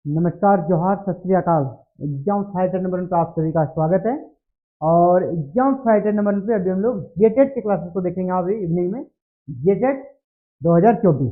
नमस्कार, जोहार, सत श्री अकाल। एग्जाम फाइटर नंबर 1 पे आप सभी का स्वागत है। और एग्जाम फाइटर नंबर 1 पे अभी हम लोग जेटेट के क्लासेस को देखेंगे अभी इवनिंग में। जेटेट 2024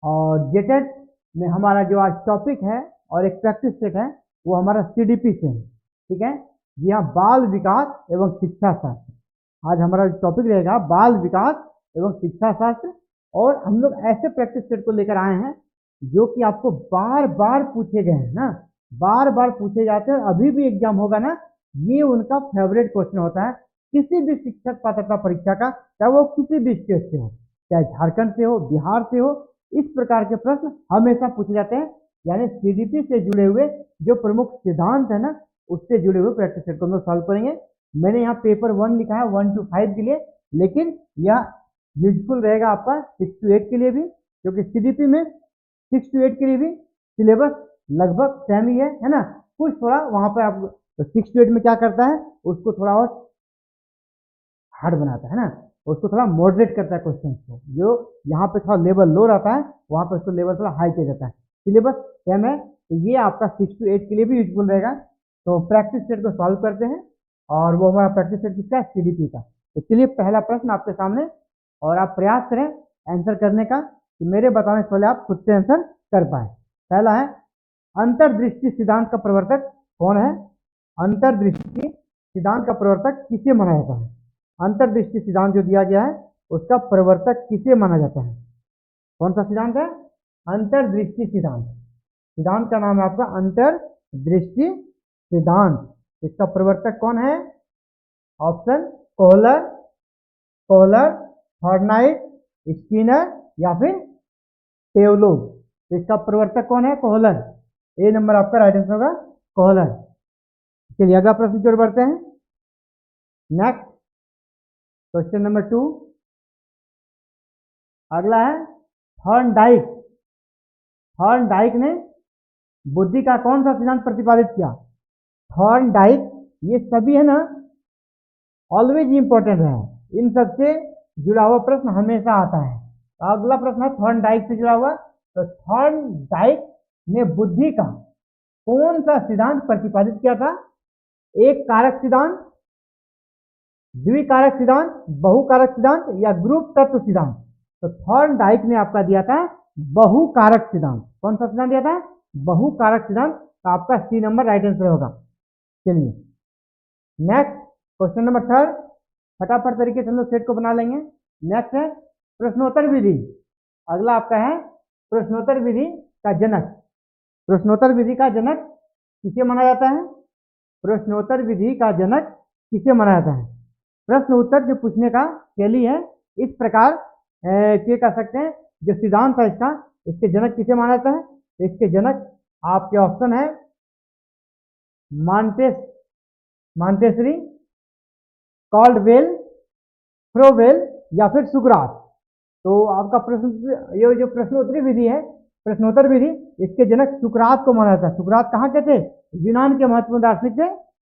और जेटेट में हमारा जो आज टॉपिक है और एक प्रैक्टिस सेट है वो हमारा सीडीपी से है। ठीक है, जी हाँ, बाल विकास एवं शिक्षा शास्त्र। आज हमारा टॉपिक रहेगा बाल विकास एवं शिक्षा शास्त्र। और हम लोग ऐसे प्रैक्टिस सेट को लेकर आए हैं जो कि आपको बार बार पूछे गए हैं ना, बार बार पूछे जाते हैं। अभी भी एग्जाम होगा ना, ये उनका फेवरेट क्वेश्चन होता है किसी भी शिक्षक पात्रता परीक्षा का, चाहे वो किसी भी स्टेट से हो, चाहे झारखंड से हो, बिहार से हो। इस प्रकार के प्रश्न हमेशा पूछे जाते हैं। यानी सीडीपी से जुड़े हुए जो प्रमुख सिद्धांत है ना, उससे जुड़े हुए प्रैक्टिस सेट को हम लोग सॉल्व करेंगे। मैंने यहाँ पेपर 1 लिखा है 1 to 5 के लिए, लेकिन यह यूजफुल रहेगा आपका 6 to 8 के लिए भी, क्योंकि सीडीपी में 6 to 8 के लिए भी सिलेबस लगभग सेम ही है ना। कुछ थोड़ा वहां पर आप 6 to 8 में क्या करता है, उसको थोड़ा और हार्ड बनाता है ना, उसको थोड़ा मॉडरेट करता है क्वेश्चन को। जो यहाँ पे थोड़ा लेवल लो रहता है वहां पर उसको लेवल थोड़ा हाई किया जाता है। सिलेबस सेम है, तो ये आपका 6 to 8 के लिए भी यूजफुल रहेगा। तो प्रैक्टिस सेट को सॉल्व करते हैं, और वो हमारा प्रैक्टिस सेट किसका है, सीडीपी का। तो चलिए पहला प्रश्न आपके सामने, और आप प्रयास करें आंसर करने का कि मेरे बताने से पहले आप खुद से आंसर कर पाए। पहला है, अंतर्दृष्टि सिद्धांत का प्रवर्तक कौन है? अंतर्दृष्टि सिद्धांत का प्रवर्तक किसे माना जाता है? अंतर्दृष्टि सिद्धांत जो दिया गया है उसका प्रवर्तक किसे माना जाता है? कौन सा सिद्धांत है? अंतर्दृष्टि सिद्धांत। सिद्धांत का नाम है आपका अंतर्दृष्टि सिद्धांत। इसका प्रवर्तक कौन है? ऑप्शन कोहलर, कोहलर, थॉर्नाइट, स्किनर या फिर पेवलोव। तो इसका प्रवर्तक कौन है? कोहलर। ए नंबर आपका राइट आंसर होगा, कोहलर। चलिए अगला प्रश्न की ओर बढ़ते हैं। Next question number 2। अगला है थॉर्नडाइक। थॉर्नडाइक ने बुद्धि का कौन सा सिद्धांत प्रतिपादित किया? थॉर्नडाइक, ये सभी है ना ऑलवेज इंपॉर्टेंट है, इन सबसे जुड़ा हुआ प्रश्न हमेशा आता है। अगला प्रश्न है थॉर्नडाइक से जुड़ा हुआ। तो थॉर्नडाइक ने बुद्धि का कौन सा सिद्धांत प्रतिपादित किया था? एक कारक सिद्धांत, द्विकारक सिद्धांत, बहुकारक सिद्धांत या ग्रुप तत्व सिद्धांत? तो थॉर्नडाइक ने आपका दिया था बहुकारक सिद्धांत। कौन सा सिद्धांत दिया था? बहुकारक सिद्धांत। तो आपका सी नंबर राइट आंसर होगा। चलिए नेक्स्ट क्वेश्चन नंबर 3, फटाफट तरीके से हम लोग सेट को बना लेंगे। नेक्स्ट है प्रश्नोत्तर विधि। अगला आपका है प्रश्नोत्तर विधि का जनक। प्रश्नोत्तर विधि का जनक किसे माना जाता है? प्रश्नोत्तर विधि का जनक किसे माना जाता है? प्रश्न उत्तर जो पूछने का शैली है, इस प्रकार के कह सकते हैं जो सिद्धांत है इसका, इसके जनक किसे माना जाता है? इसके जनक आपके ऑप्शन है मांटेसरी, कॉल्डवेल, फ्रोवेल या फिर सुकरात। तो आपका प्रश्न, ये जो प्रश्नोत्तरी विधि है, प्रश्नोत्तर विधि, इसके जनक सुकरात को माना जाता है। सुकरात कहाँ के थे? यूनान के महत्वपूर्ण दार्शनिक थे,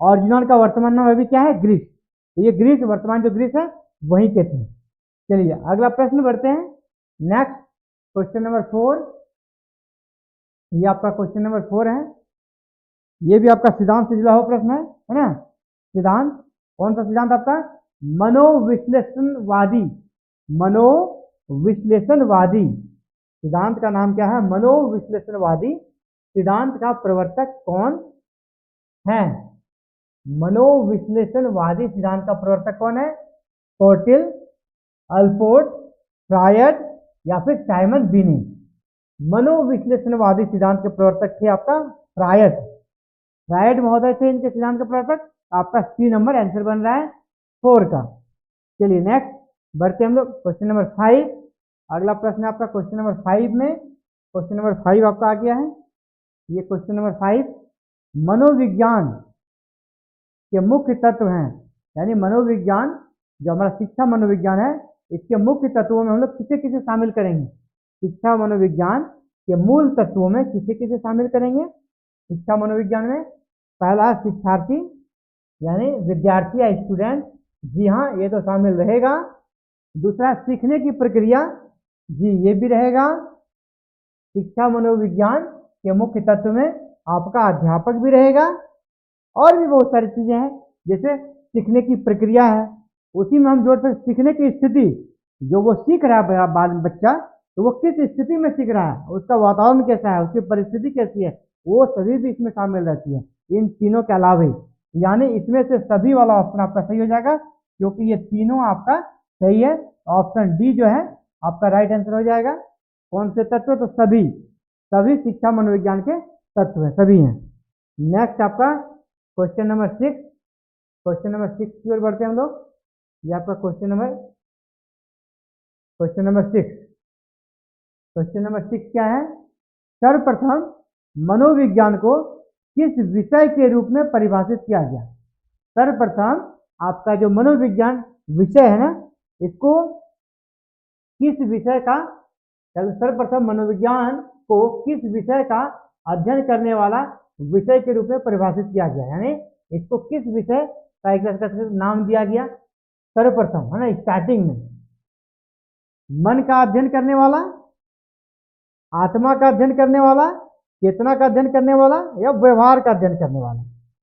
और यूनान का वर्तमान नाम अभी क्या है? ग्रीस। तो ये ग्रीस, वर्तमान जो ग्रीस है वहीं के थे। चलिए अगला प्रश्न बढ़ते हैं। Next question number 4। ये आपका क्वेश्चन नंबर 4 है। ये भी आपका सिद्धांत से जुड़ा हुआ प्रश्न है ना। सिद्धांत, कौन सा सिद्धांत आपका? मनोविश्लेषणवादी। मनोविश्लेषणवादी सिद्धांत का नाम क्या है? मनोविश्लेषणवादी सिद्धांत का प्रवर्तक कौन है? मनोविश्लेषणवादी सिद्धांत का प्रवर्तक कौन है? कोर्टिल, अल्पोर्ट, फ्रायड या फिर साइमन बिनी। मनोविश्लेषणवादी सिद्धांत के प्रवर्तक थे आपका फ्रायड। फ्रायड महोदय थे इनके सिद्धांत के प्रवर्तक। आपका सी नंबर आंसर बन रहा है 4 का। चलिए नेक्स्ट बढ़ते हम लोग क्वेश्चन नंबर 5। अगला प्रश्न आपका क्वेश्चन नंबर 5 में, क्वेश्चन नंबर 5 आपका आ गया है। ये क्वेश्चन नंबर 5, मनोविज्ञान के मुख्य तत्व हैं। यानी मनोविज्ञान, जो हमारा शिक्षा मनोविज्ञान है, इसके मुख्य तत्वों में हम लोग किसे किसे शामिल करेंगे? शिक्षा मनोविज्ञान के मूल तत्वों में किसे किसे शामिल करेंगे शिक्षा मनोविज्ञान में? पहला शिक्षार्थी, यानी विद्यार्थी या स्टूडेंट, जी हाँ ये तो शामिल रहेगा। दूसरा सीखने की प्रक्रिया, जी ये भी रहेगा। शिक्षा मनोविज्ञान के मुख्य तत्व में आपका अध्यापक भी रहेगा और भी बहुत सारी चीजें हैं, जैसे सीखने की प्रक्रिया है, उसी में हम जोड़ सकते सीखने की स्थिति, जो वो सीख रहा है बच्चा, तो वो किस स्थिति में सीख रहा है, उसका वातावरण कैसा है, उसकी परिस्थिति कैसी है, वो सभी भी इसमें शामिल रहती है, इन तीनों के अलावा। यानी इसमें से सभी वाला ऑप्शन आपका सही हो जाएगा, क्योंकि ये तीनों आपका सही है। ऑप्शन डी जो है आपका राइट आंसर हो जाएगा। कौन से तत्व? तो सभी, सभी शिक्षा मनोविज्ञान के तत्व है, सभी हैं। नेक्स्ट आपका क्वेश्चन नंबर 6, क्वेश्चन नंबर 6 की ओर बढ़ते हैं हम लोग। ये आपका क्वेश्चन नंबर 6, क्वेश्चन नंबर 6 क्या है? सर्वप्रथम मनोविज्ञान को किस विषय के रूप में परिभाषित किया गया? सर्वप्रथम आपका जो मनोविज्ञान विषय है ना, इसको किस विषय का, सर्वप्रथम मनोविज्ञान को किस विषय का अध्ययन करने वाला विषय के रूप में परिभाषित किया गया, यानी इसको किस विषय का एक नाम दिया गया सर्वप्रथम, है ना, स्टार्टिंग में। मन का अध्ययन करने वाला, आत्मा का अध्ययन करने वाला, चेतना का अध्ययन करने वाला, या व्यवहार का अध्ययन करने वाला।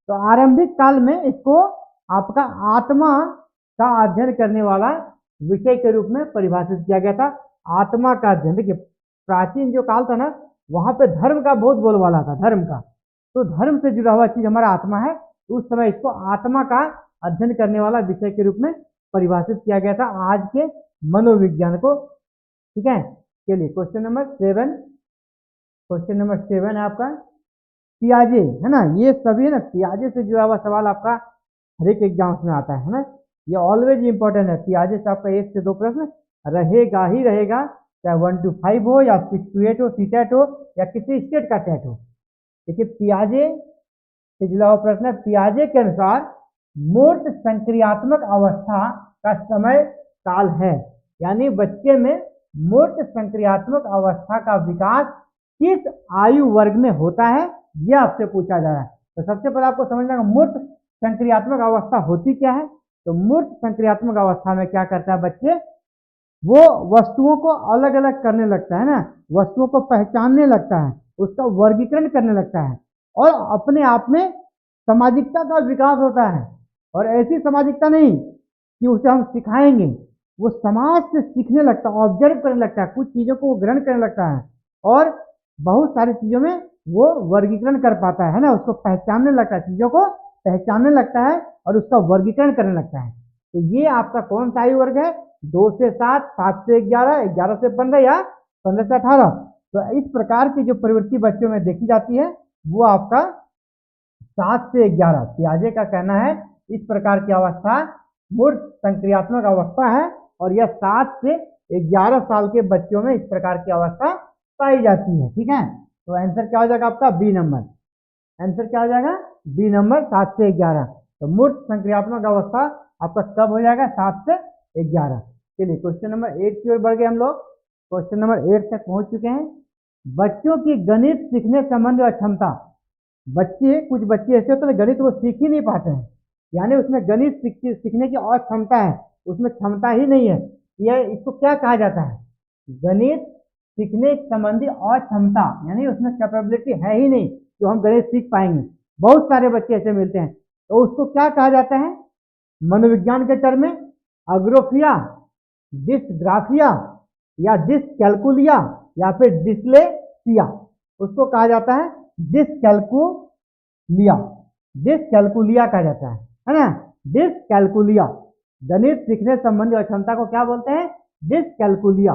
तो आरंभिक काल में इसको आपका आत्मा का अध्ययन करने वाला विषय के रूप में परिभाषित किया गया था। आत्मा का अध्ययन, देखिए प्राचीन जो काल था ना, वहां पे धर्म का बहुत बोलबाला था, धर्म का, तो धर्म से जुड़ा हुआ चीज हमारा आत्मा है, उस समय इसको आत्मा का अध्ययन करने वाला विषय के रूप में परिभाषित किया गया था आज के मनोविज्ञान को। ठीक है, चलिए क्वेश्चन नंबर 7, क्वेश्चन नंबर 7 है आपका पियाजे, है ना, ये सभी है ना, पियाजे से जुड़ा हुआ सवाल आपका हर एक एग्जाम्स में आता है ना, ये ऑलवेज इंपॉर्टेंट है। पियाजे से आपका 1 से 2 प्रश्न रहेगा ही रहेगा, चाहे 1 to 5 हो या 6 to 8 हो, सीटेट हो या किसी स्टेट का टेट हो। देखिए पियाजे से जुड़ा हुआ प्रश्न है, पियाजे के अनुसार मूर्त संक्रियात्मक अवस्था का समय काल है, यानी बच्चे में मूर्त संक्रियात्मक अवस्था का विकास किस आयु वर्ग में होता है, यह आपसे पूछा जा रहा है। तो सबसे पहले आपको समझना है मूर्त संक्रियात्मक अवस्था होती क्या है। तो मूर्त संक्रियात्मक अवस्था में क्या करता है बच्चे, वो वस्तुओं को अलग अलग करने लगता है ना, वस्तुओं को पहचानने लगता है, उसका वर्गीकरण करने लगता है, और अपने आप में सामाजिकता का विकास होता है। और ऐसी सामाजिकता नहीं कि उसे हम सिखाएंगे, वो समाज से सीखने लगता है, ऑब्जर्व करने लगता है, कुछ चीजों को ग्रहण करने लगता है, और बहुत सारी चीजों में वो वर्गीकरण कर पाता है ना, उसको पहचानने लगता है, चीजों को पहचानने लगता है और उसका वर्गीकरण करने लगता है। तो ये आपका कौन सा आयु वर्ग है? 2 से 7, 7 से 11, 11 से 15 या 15 से 18। तो इस प्रकार की जो प्रवृत्ति बच्चों में देखी जाती है वो आपका 7 से 11, पियाजे का कहना है इस प्रकार की अवस्था मूर्त संक्रियात्मक अवस्था है, और यह 7 से 11 साल के बच्चों में इस प्रकार की अवस्था पाई जाती है। ठीक है, तो आंसर क्या हो जाएगा आपका? B number. आंसर क्या हो जाएगा? बी नंबर, 7 से 11। तो मूर्त संक्रियात्मक अवस्था आपका कब हो जाएगा? 7 से 11। चलिए क्वेश्चन नंबर 8 की ओर बढ़ गए हम लोग, क्वेश्चन नंबर 8 तक पहुंच चुके हैं। बच्चों की गणित सीखने संबंधी अक्षमता, बच्चे, कुछ बच्चे ऐसे होते हैं गणित वो सीख ही नहीं पाते हैं, यानी उसमें गणित सीखने की अक्षमता है, उसमें क्षमता ही नहीं है, यह इसको क्या कहा जाता है? गणित सीखने संबंधी अक्षमता, यानी उसमें कैपेबिलिटी है ही नहीं जो हम गणित सीख पाएंगे। बहुत सारे बच्चे ऐसे मिलते हैं, तो उसको क्या कहा जाता है मनोविज्ञान के टर्म में? अग्रोफिया, डिस्ग्राफिया, या डिसकैल्कुलिया, या फिर डिस्लेक्सिया। उसको कहा जाता है डिसकैल्कुलिया, डिसकैल्कुलिया कहा जाता है ना, डिसकैल्कुलिया। गणित सीखने संबंधी अक्षमता को क्या बोलते हैं? डिसकैल्कुलिया।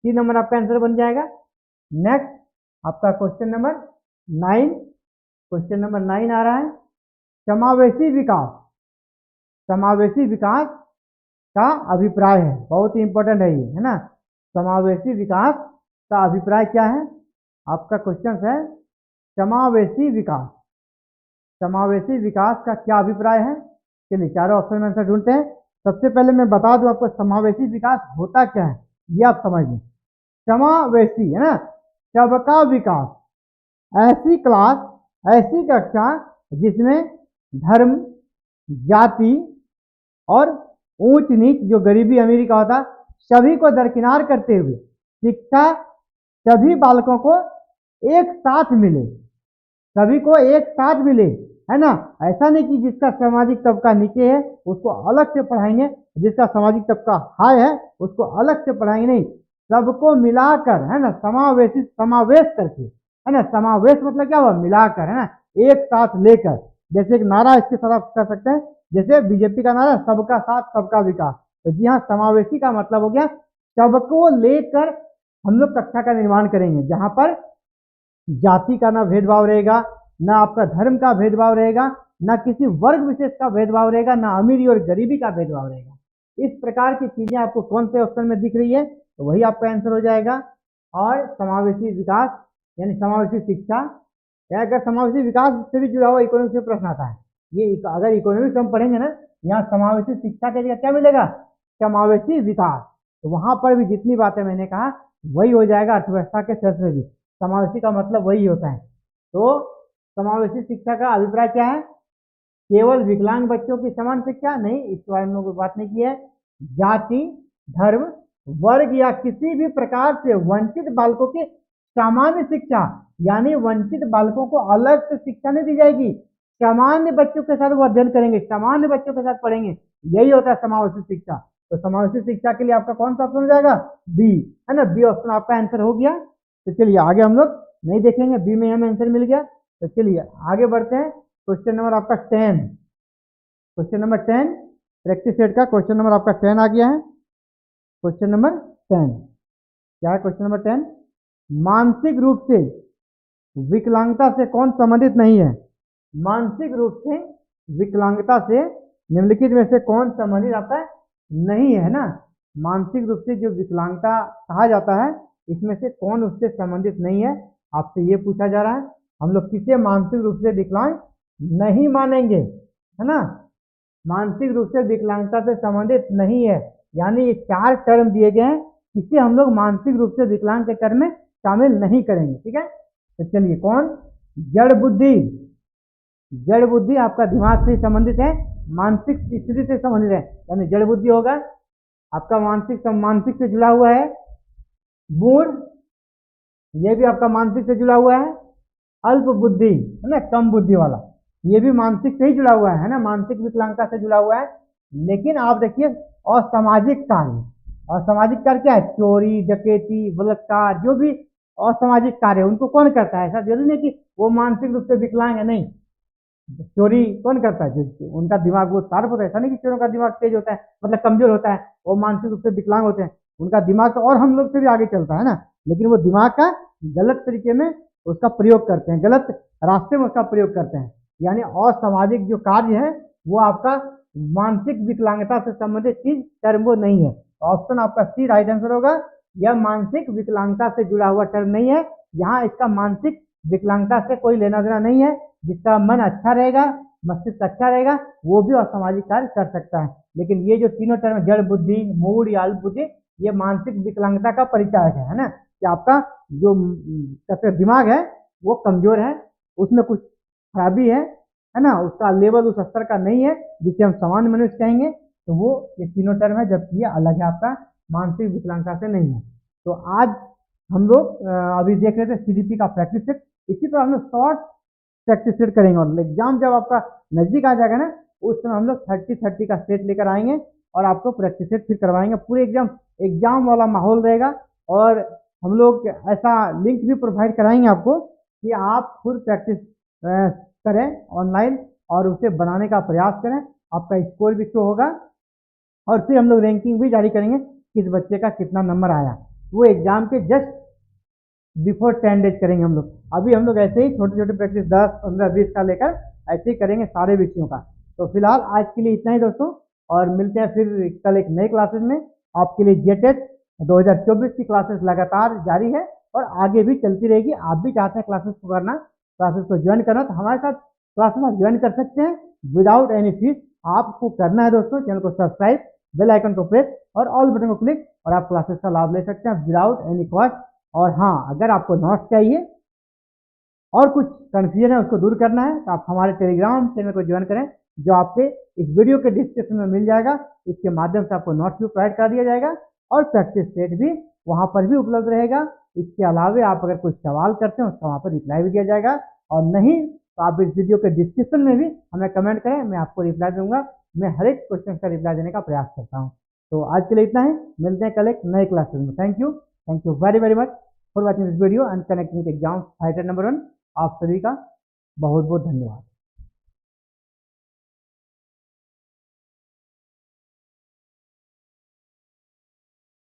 3 नंबर आपका आंसर बन जाएगा। नेक्स्ट आपका क्वेश्चन नंबर 9, क्वेश्चन नंबर 9 आ रहा है समावेशी विकास। समावेशी विकास का अभिप्राय है, बहुत ही इंपॉर्टेंट है ये, है ना। समावेशी विकास का अभिप्राय क्या है? आपका क्वेश्चन है समावेशी विकास, समावेशी विकास का क्या अभिप्राय है? चलिए चारों ऑप्शन में आंसर ढूंढते हैं। सबसे पहले मैं बता दूं आपको समावेशी विकास होता क्या है, ये आप समझिए। समावेशी है ना, सबका विकास, ऐसी क्लास, ऐसी कक्षा जिसमें धर्म, जाति और ऊंच नीच, जो गरीबी अमीरी का होता, सभी को दरकिनार करते हुए शिक्षा सभी बालकों को एक साथ मिले, सभी को एक साथ मिले, है ना। ऐसा नहीं कि जिसका सामाजिक तबका नीचे है उसको अलग से पढ़ाएंगे, जिसका सामाजिक तबका हाई है उसको अलग से पढ़ाएंगे, नहीं, सबको मिलाकर, है ना, समावेश करके, है ना। समावेश मतलब क्या हुआ, मिलाकर, है ना, एक साथ लेकर। जैसे एक नारा इसके साथ आप कर सकते हैं, जैसे बीजेपी का नारा सबका साथ सबका विकास, तो जी हाँ, समावेशी का मतलब हो गया सबको लेकर हम लोग कक्षा का निर्माण करेंगे, जहां पर जाति का ना भेदभाव रहेगा, ना आपका धर्म का भेदभाव रहेगा, ना किसी वर्ग विशेष का भेदभाव रहेगा, ना अमीरी और गरीबी का भेदभाव रहेगा। इस प्रकार की चीजें आपको कौन से ऑप्शन में दिख रही है, तो वही आपका आंसर हो जाएगा। और समावेशी विकास यानी समावेशी शिक्षा, या अगर समावेशी विकास से भी जुड़ा हुआ इकोनॉमिक्स में प्रश्न आता है, ये अगर इकोनॉमिक्स हम पढ़ेंगे ना, यहाँ समावेशी शिक्षा के जगह क्या मिलेगा, समावेशी विकास। तो वहां पर भी जितनी बातें मैंने कहा वही हो जाएगा अर्थव्यवस्था के क्षेत्र में भी। समावेशी का मतलब वही होता है। तो समावेशी शिक्षा का अभिप्राय क्या है, केवल विकलांग बच्चों की समान शिक्षा नहीं, इस बारे में लोगों बात नहीं की है। जाति, धर्म, वर्ग या किसी भी प्रकार से वंचित बालकों की सामान्य शिक्षा, यानी वंचित बालकों को अलग से शिक्षा नहीं दी जाएगी, सामान्य बच्चों के साथ वो अध्ययन करेंगे, सामान्य बच्चों के साथ पढ़ेंगे, यही होता है समावेशी शिक्षा। तो समावेशी शिक्षा के लिए आपका कौन सा ऑप्शन हो जाएगा, बी, है ना। बी ऑप्शन आपका आंसर हो गया। तो चलिए आगे हम लोग नहीं देखेंगे, बी में हमें आंसर मिल गया। तो चलिए आगे बढ़ते हैं। क्वेश्चन नंबर आपका 10, क्वेश्चन नंबर 10 प्रैक्टिस सेट का क्वेश्चन नंबर आपका 10 आ गया है। क्वेश्चन नंबर 10 क्या है, क्वेश्चन नंबर 10, मानसिक रूप से विकलांगता से कौन संबंधित नहीं है। मानसिक रूप से विकलांगता से निम्नलिखित में से कौन संबंधित आपका नहीं है ना। मानसिक रूप से जो विकलांगता कहा जाता है, इसमें से कौन उससे संबंधित नहीं है, आपसे ये पूछा जा रहा है। हम लोग किसे मानसिक रूप से विकलांग नहीं मानेंगे, है ना। मानसिक रूप से विकलांगता से संबंधित नहीं है, यानी ये 4 टर्म दिए गए हैं, इसे हम लोग मानसिक रूप से विकलांग के टर्म में शामिल नहीं करेंगे, ठीक है। तो चलिए, कौन, जड़ बुद्धि। जड़ बुद्धि आपका दिमाग से संबंधित है, मानसिक स्थिति से संबंधित है, यानी जड़ बुद्धि होगा आपका मानसिक से जुड़ा हुआ है। मूड, ये भी आपका मानसिक से जुड़ा हुआ है। अल्प बुद्धि, है ना, कम बुद्धि वाला, ये भी मानसिक से ही जुड़ा हुआ है ना, मानसिक विकलांगता से जुड़ा हुआ है। लेकिन आप देखिए असामाजिक कार्य, असामाजिक कार्य क्या है, चोरी, डकैती, बलात्कार, जो भी असामाजिक कार्य उनको कौन करता है। ऐसा जरूरी नहीं कि वो मानसिक रूप से विकलांग है, नहीं। चोरी कौन करता है, जो उनका दिमाग वो शार्प होता है, ऐसा नहीं कि चोरों का दिमाग तेज होता है, मतलब कमजोर होता है, वो मानसिक रूप से विकलांग होते हैं, उनका दिमाग तो और हम लोग से भी आगे चलता है ना, लेकिन वो दिमाग का गलत तरीके में उसका प्रयोग करते हैं, गलत रास्ते में उसका प्रयोग करते हैं। यानी असामाजिक जो कार्य है वो आपका मानसिक विकलांगता से संबंधित चीज टर्म वो नहीं है। ऑप्शन आपका सी राइट आंसर होगा। यह मानसिक विकलांगता से जुड़ा हुआ टर्म नहीं है, यहाँ इसका मानसिक विकलांगता से कोई लेना देना नहीं है। जिसका मन अच्छा रहेगा, मस्तिष्क अच्छा रहेगा, वो भी असामाजिक कार्य कर सकता है। लेकिन ये जो तीनों टर्म, जड़ बुद्धि, मूड या अल्प बुद्धि, ये मानसिक विकलांगता का परिचायक है ना, कि आपका जो दिमाग है वो कमजोर है, उसमें कुछ खराबी है ना, उसका लेवल उस स्तर का नहीं है जिसे हम सामान्य मनुष्य कहेंगे। तो वो ये तीनों टर्म है, जबकि ये अलग है, आपका मानसिक विकलांगता से नहीं है। तो आज हम लोग अभी देख रहे थे सीडीपी का प्रैक्टिस सेट, इसी पर हम लोग शॉर्ट प्रैक्टिस सेट करेंगे, और एग्जाम जब आपका नजदीक आ जाएगा ना, उस समय हम लोग 30-30 का सेट लेकर आएंगे और आपको प्रैक्टिस सेट फिर करवाएंगे। पूरे एग्जाम वाला माहौल रहेगा, और हम लोग ऐसा लिंक भी प्रोवाइड कराएंगे आपको कि आप खुद प्रैक्टिस करें ऑनलाइन और उसे बनाने का प्रयास करें। आपका स्कोर भी शो होगा, और फिर हम लोग रैंकिंग भी जारी करेंगे किस बच्चे का कितना नंबर आया, वो एग्जाम के जस्ट बिफोर 10 डेज करेंगे हम लोग। अभी हम लोग ऐसे ही छोटे छोटे प्रैक्टिस 10, 15, 20 का लेकर ऐसे ही करेंगे सारे विषयों का। तो फिलहाल आज के लिए इतना ही दोस्तों, और मिलते हैं फिर कल एक नए क्लासेस में। आपके लिए जेटेट 2024 की क्लासेस लगातार जारी है और आगे भी चलती रहेगी। आप भी चाहते हैं क्लासेस को करना, क्लासेस को ज्वाइन करना, तो हमारे साथ क्लासेस में ज्वाइन कर सकते हैं विदाउट एनी फीस। आपको करना है दोस्तों, चैनल को सब्सक्राइब, बेल आइकन को प्रेस और ऑल बटन को क्लिक, और आप क्लासेस का लाभ ले सकते हैं विदाउट एनी कॉस्ट। और हाँ, अगर आपको नोट्स चाहिए और कुछ कन्फ्यूजन है उसको दूर करना है, तो आप हमारे टेलीग्राम चैनल को ज्वाइन करें, जो आपके इस वीडियो के डिस्क्रिप्शन में मिल जाएगा। इसके माध्यम से आपको नोट्स भी प्रोवाइड कर दिया जाएगा और प्रैक्टिस सेट भी वहाँ पर भी उपलब्ध रहेगा। इसके अलावा आप अगर कोई सवाल करते हैं उसका वहाँ पर रिप्लाई भी दिया जाएगा, और नहीं तो आप इस वीडियो के डिस्क्रिप्शन में भी हमें कमेंट करें, मैं आपको रिप्लाई दूंगा। मैं हर एक क्वेश्चन का रिप्लाई देने का प्रयास करता हूँ। तो आज के लिए इतना ही, मिलते हैं कल एक नए क्लासेस में। Thank you very very much for watching this video and connecting with exam fighter number 1। आप सभी का बहुत बहुत धन्यवाद।